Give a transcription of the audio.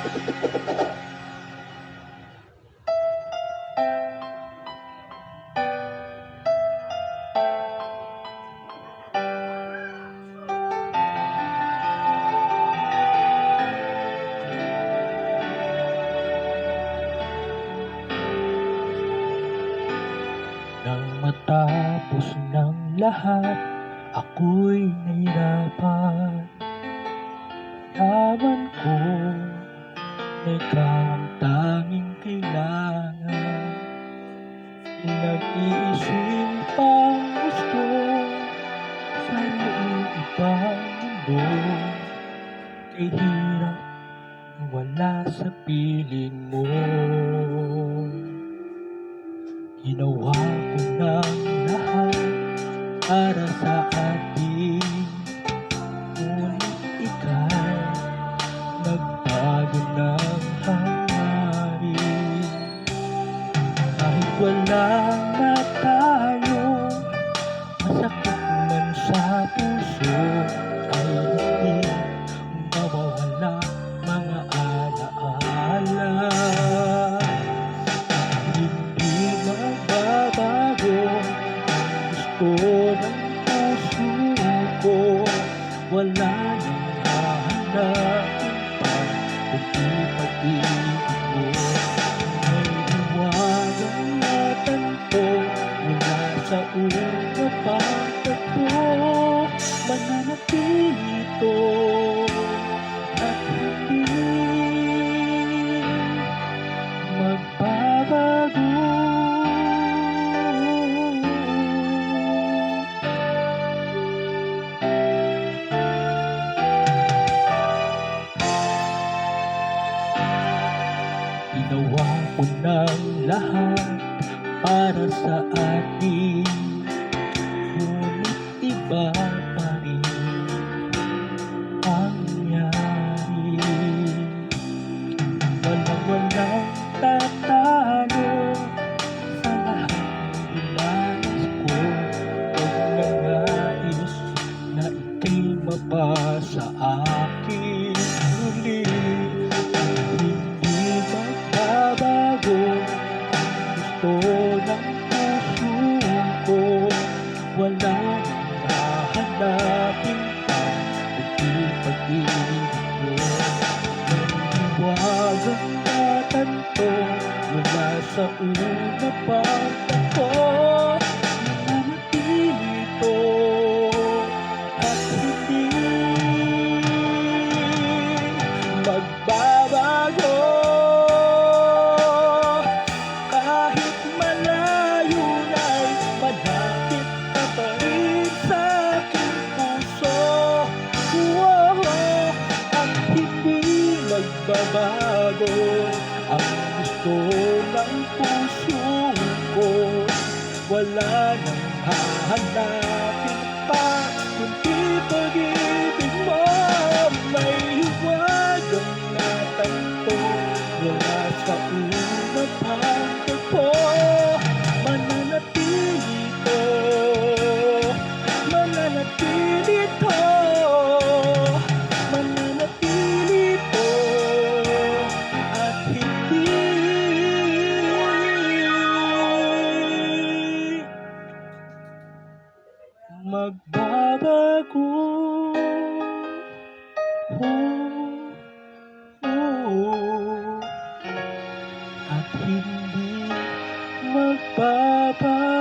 Nang matapos ng lahat, ako'y nahirapan. Laban ko na ikaw ang tanging kailangan. Pinag-iisipang gusto sa iyong ibang mundo. Kay hirap wala sa piling mo. Ginawa ko ng lahat para sa atin, ngunit ika'y nagbago ng hangarin. Kahit wala na tayo, masakit man sa puso, ay hindi mawawala mga alaala. Hindi magbabago ang gusto ng puso ko. Wala nang hahanapin pa kundi pag-ibig mo. May hiwagang natanto mula sa una pang tagpo. Mananatili ito at hindi magbabago. Ginawa ko ng lahat para sa atin, ngunit iba pa rin ang nangyari. Walang tatalo sa lahat ng binalas ko. Nagnanais na ika'y mapasa akin uli. Hindi magbabago ang gusto ng puso ko. Wala nang hahanapin pa kundi pag-ibig mo. Hiwagang natanto mula sa una pang tagpo. Mananatili ito at hindi magbabago. Kahit malayo na'y malapit ka pa rin sa aking puso. At hindi magbabago ang gusto ng puso ko. Wala nang hahanapin pa kundi pag-ibig mo. May hiwagang natanto mula sa una pang tagpo. Mananatili ito, mananatili ito, mananatili ito at hindi magbabago. At hindi magbabago.